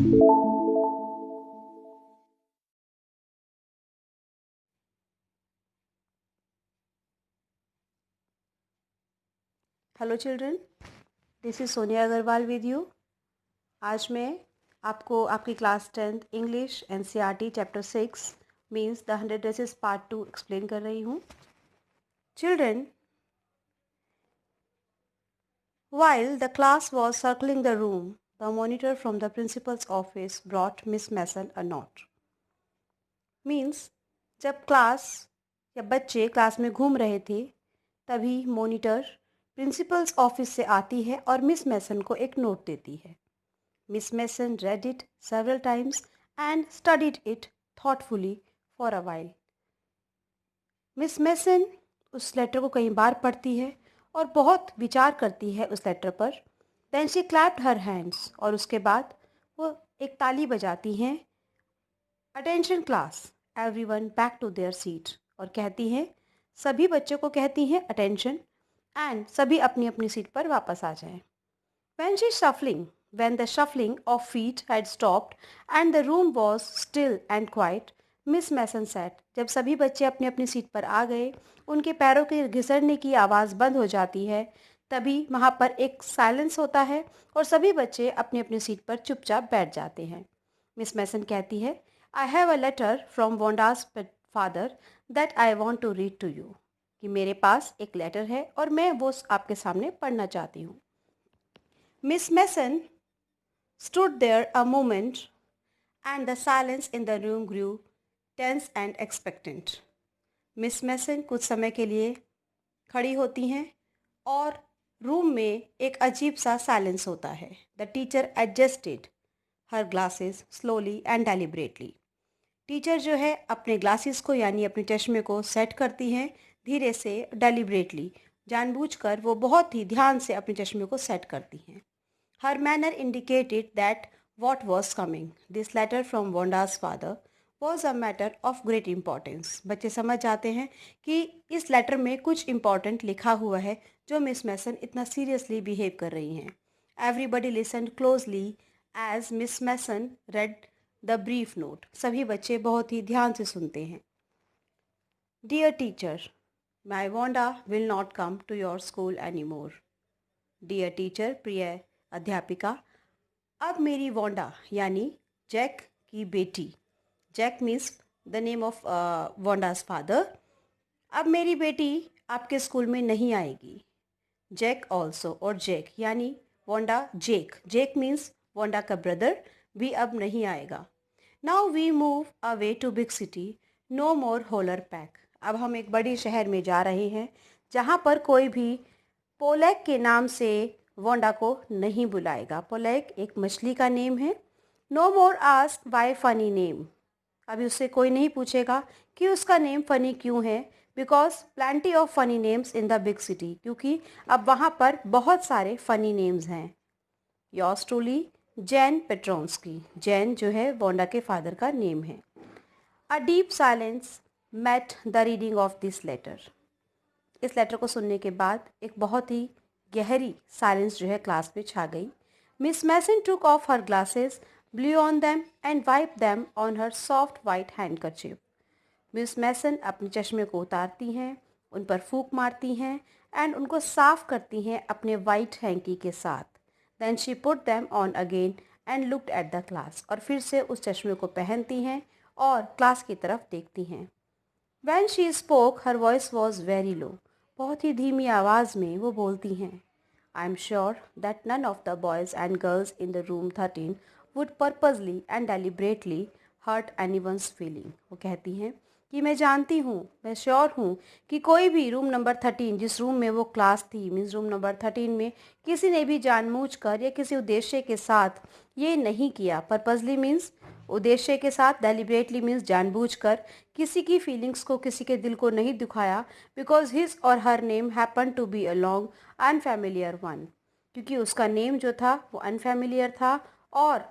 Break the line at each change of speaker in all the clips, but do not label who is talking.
Hello children, this is Sonia Agrawal with you. आज मैं आपको आपकी class 10th English NCERT chapter 6 means the 100 dresses part 2 explain कर रही हूँ। Children, while the class was circling the room, the monitor from the principal's office brought Miss Mason a note. Means जब class या बच्चे class में घूम रहे थे तभी मॉनिटर प्रिंसिपल्स ऑफिस से आती है और मिस मैसन को एक नोट देती है। Miss Mason read it several times and studied it thoughtfully for a while. Miss Mason उस लेटर को कई बार पढ़ती है और बहुत विचार करती है उस लेटर पर। Then she clapped her hands और उसके बाद वो एक ताली बजाती हैं। Attention class, everyone back to their seat और कहती हैं, सभी बच्चों को कहती हैं attention and सभी अपनी अपनी सीट पर वापस आ जाएं। When the shuffling of feet had stopped and the room was still and quiet, Miss Mason said, जब सभी बच्चे अपनी अपनी सीट पर आ गए, उनके पैरों के घिसड़ने की आवाज़ बंद हो जाती है, तभी वहाँ पर एक साइलेंस होता है और सभी बच्चे अपनी अपनी सीट पर चुपचाप बैठ जाते हैं। मिस मैसन कहती है, I have a letter from Wanda's father that I want to read to you. कि मेरे पास एक लेटर है और मैं वो आपके सामने पढ़ना चाहती हूँ। Miss Mason stood there a moment and the silence in the room grew tense and expectant. Miss Mason कुछ समय के लिए खड़ी होती हैं और रूम में एक अजीब सा साइलेंस होता है। The teacher adjusted her glasses slowly and deliberately. Teacher जो है अपने ग्लासेस को यानी अपने चश्मे को सेट करती हैं धीरे से, डेलिब्रेटली, जानबूझकर वो बहुत ही ध्यान से अपने चश्मे को सेट करती हैं। हर manner indicated that what was coming. This letter from Wanda's father was a matter of great importance. बच्चे समझ जाते हैं कि इस लेटर में कुछ इम्पॉर्टेंट लिखा हुआ है जो मिस मैसन इतना सीरियसली बिहेव कर रही हैं। Everybody listened closely as Miss Mason read the brief note. सभी बच्चे बहुत ही ध्यान से सुनते हैं। Dear teacher, my Wanda will not come to your school anymore. Dear teacher, प्रिय अध्यापिका, अब मेरी वोंडा यानी जैक की बेटी, Jack means the name of Wonda's father, अब मेरी बेटी आपके स्कूल में नहीं आएगी। जैक ऑल्सो और जैक यानी Wonda Jake, Jake means Wonda का ब्रदर भी अब नहीं आएगा। Now we move away to big city, no more holler pack. अब हम एक बड़ी शहर में जा रहे हैं जहाँ पर कोई भी पोलैक के नाम से वोंडा को नहीं बुलाएगा। पोलैक एक मछली का नेम है। No more ask why funny name, अभी उससे कोई नहीं पूछेगा कि उसका नेम फ़नी क्यों है, because plenty of funny names in the big city, क्योंकि अब वहाँ पर बहुत सारे फ़नी नेम्स हैं। Yours truly Jan Petronski, Jan जो है वोंडा के फादर का नेम है। A deep silence met the reading of this letter, इस लेटर को सुनने के बाद एक बहुत ही गहरी साइलेंस जो है क्लास में छा गई। Miss Mason took off her glasses, blew on them and wipe them on her soft white handkerchief. Miss Mason अपने चश्मे को उतारती हैं, उन पर फूंक मारती हैं एंड उनको साफ करती हैं अपने वाइट हैंकी के साथ। Then she put them on again and looked at the class, और फिर से उस चश्मे को पहनती हैं और क्लास की तरफ देखती हैं। When she spoke, her voice was very low. बहुत ही धीमी आवाज़ में वो बोलती हैं। I am sure that none of the boys and girls in the room 13 would purposely and deliberately hurt anyone's feeling. वो कहती हैं कि मैं जानती हूँ, मैं श्योर हूँ कि कोई भी रूम नंबर 13, जिस रूम में वो क्लास थी, मीन्स रूम नंबर 13 में किसी ने भी जानबूझकर या किसी उद्देश्य के साथ ये नहीं किया। पर्पसली मीन्स उद्देश्य के साथ, डेलिब्रेटली मीन्स जानबूझकर किसी की फीलिंग्स को, किसी के दिल को नहीं दुखाया, because his or her name happen to be a long unfamiliar one, क्योंकि उसका नेम जो था वो अनफेमिलियर था और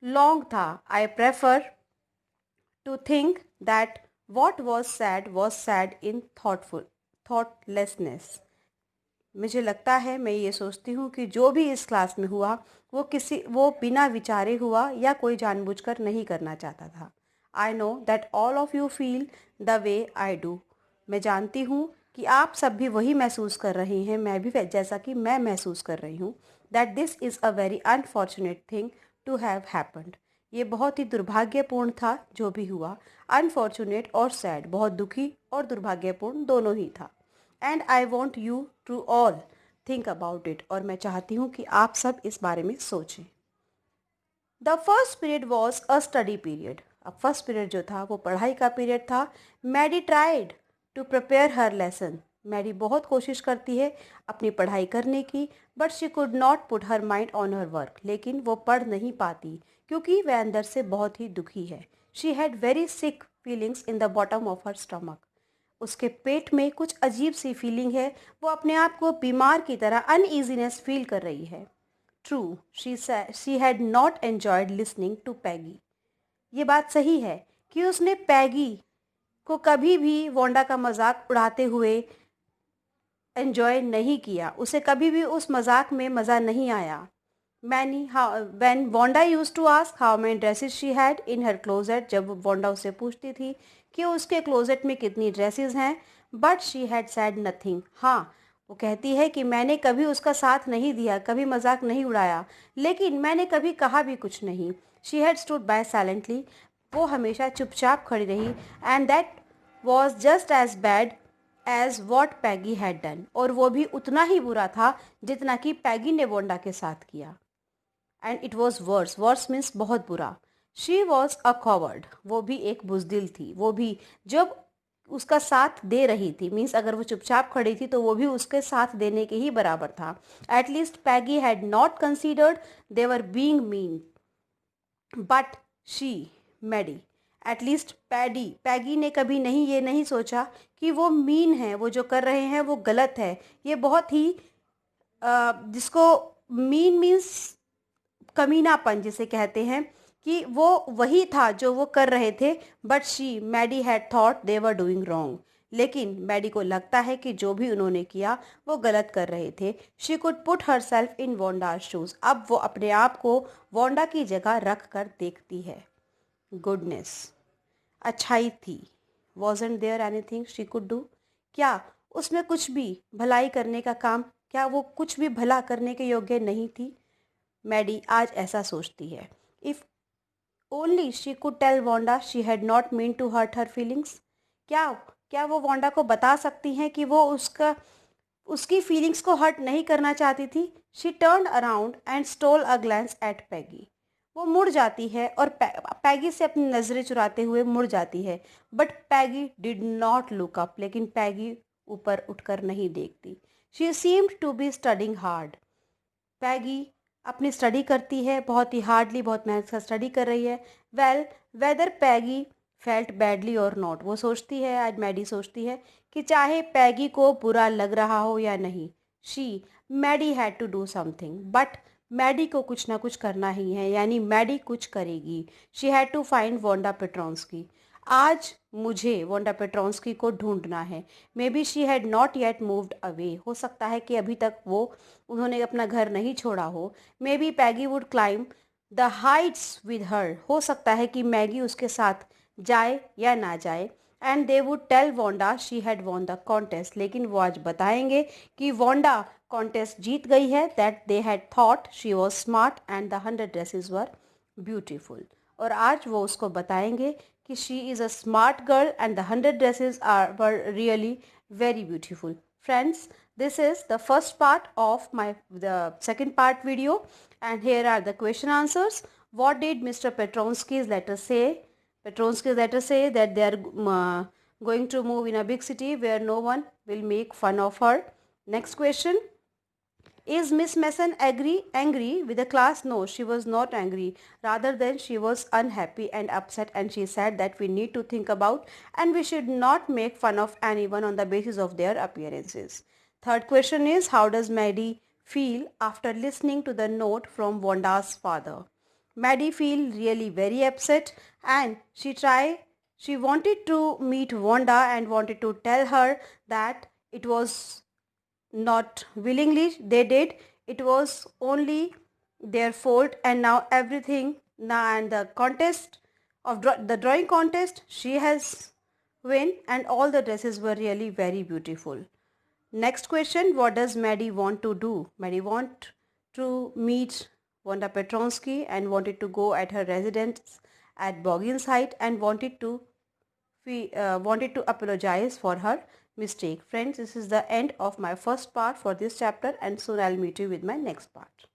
लॉन्ग था। I prefer to think that what was said in thoughtlessness. मुझे लगता है, मैं ये सोचती हूँ कि जो भी इस क्लास में हुआ वो बिना विचारे हुआ या कोई जानबूझकर नहीं करना चाहता था। I know that all of you feel the way I do. मैं जानती हूँ कि आप सब भी वही महसूस कर रहे हैं, मैं भी जैसा कि मैं महसूस कर रही हूँ। That this is a very unfortunate thing to have happened. ये बहुत ही दुर्भाग्यपूर्ण था जो भी हुआ। अनफॉर्चुनेट और सैड, बहुत दुखी और दुर्भाग्यपूर्ण दोनों ही था। And I want you to all think about it, और मैं चाहती हूँ कि आप सब इस बारे में सोचें। The first period was a study period. अब फर्स्ट पीरियड जो था वो पढ़ाई का पीरियड था। Maddie tried to prepare her lesson. Maddie बहुत कोशिश करती है अपनी पढ़ाई करने की, but she could not put her mind on her work. लेकिन वो पढ़ नहीं पाती क्योंकि वह अंदर से बहुत ही दुखी है। She had very sick feelings in the bottom of her stomach. उसके पेट में कुछ अजीब सी फीलिंग है, वो अपने आप को बीमार की तरह अनईजीनेस फील कर रही है। True, she had not enjoyed listening to Peggy. ये बात सही है कि उसने पैगी को कभी भी वोंडा का मजाक उड़ाते हुए एंजॉय नहीं किया, उसे कभी भी उस मजाक में मज़ा नहीं आया। when Wanda used to ask how many dresses she had in her closet, जब वोंडा उससे पूछती थी कि उसके क्लोजेट में कितनी ड्रेसेस हैं, but she had said nothing। हाँ, वो कहती है कि मैंने कभी उसका साथ नहीं दिया, कभी मजाक नहीं उड़ाया, लेकिन मैंने कभी कहा भी कुछ नहीं। She had stood by silently. वो हमेशा चुपचाप खड़ी रही। And that was just as bad as what Peggy had done. और वो भी उतना ही बुरा था जितना कि पैगी ने वोंडा के साथ किया। And it was worse. Worse means बहुत बुरा। She was a coward. वो भी एक बुजदिल थी। वो भी जब उसका साथ दे रही थी, मीन्स अगर वो चुपचाप खड़ी थी तो वो भी उसके साथ देने के ही बराबर था। At least Peggy had not considered their being mean, but she Maddie. At least Peggy ने कभी ये नहीं सोचा कि वो मीन है, वो जो कर रहे हैं वो गलत है। ये बहुत ही जिसको मीन मीन्स कमीनापन जिसे कहते हैं, कि वो वही था जो वो कर रहे थे। But Maddie had thought they were doing wrong. लेकिन मैडी को लगता है कि जो भी उन्होंने किया वो गलत कर रहे थे। She could put herself in Wonda's shoes. अब वो अपने आप को वोंडा की जगह रख कर देखती है। गुडनेस, अच्छाई थी। Wasn't there anything she could do. क्या उसमें कुछ भी भलाई करने का काम, क्या वो कुछ भी भला करने के योग्य नहीं थी? मैडी आज ऐसा सोचती है। If only she could tell Wanda she had not meant to hurt her feelings. क्या क्या वो वोंडा को बता सकती हैं कि वो उसकी फीलिंग्स को हर्ट नहीं करना चाहती थी? She turn around and stole a glance at Peggy. वो मुड़ जाती है और पैगी से अपनी नज़रें चुराते हुए मुड़ जाती है। But Peggy did not look up. लेकिन पैगी ऊपर उठकर नहीं देखती। She seemed to be studying hard. Peggy अपनी स्टडी करती है, बहुत ही हार्डली, बहुत मेहनत से स्टडी कर रही है। वेल, वेदर पैगी फेल्ट बैडली और नॉट। वो सोचती है, आज मैडी सोचती है कि चाहे पैगी को बुरा लग रहा हो या नहीं, Maddie had to do something. But Maddie को कुछ ना कुछ करना ही है, यानी मैडी कुछ करेगी। She had to find Wonda Petronski. आज मुझे वोंडा पेट्रोन्स्की को ढूंढना है। Maybe she had not yet moved away. हो सकता है कि अभी तक उन्होंने अपना घर नहीं छोड़ा हो। May be Peggy would climb the Heights with her. हो सकता है कि मैगी उसके साथ जाए या ना जाए। And they would tell Wanda she had won the contest. लेकिन वो आज बताएंगे कि वोंडा कॉन्टेस्ट जीत गई है। That they had thought she was smart and the 100 dresses were beautiful. और आज वो उसको बताएंगे कि she is a smart girl and the 100 dresses were really very beautiful. Friends, this is the first part of the second part video, and here are the question answers. What did Mr. Petronsky's letter say? Petronsky's letter say that they are going to move in a big city where no one will make fun of her. Next question. Is Miss Mason angry with the class? No, she was not angry. Rather than she was unhappy and upset, and she said that we need to think about and we should not make fun of anyone on the basis of their appearances. Third question is, how does Maddie feel after listening to the note from Wanda's father? Maddie feel really very upset, and she wanted to meet Wanda and wanted to tell her that it was not willingly they did. It was only their fault, and now everything now, and the contest of the drawing contest, she has win, and all the dresses were really very beautiful. Next question, what does Maddie want to do? Maddie want to meet Wanda Petronsky and wanted to go at her residence at Boggins Height and wanted to apologize for her mistake. Friends, this is the end of my first part for this chapter, and soon I'll meet you with my next part.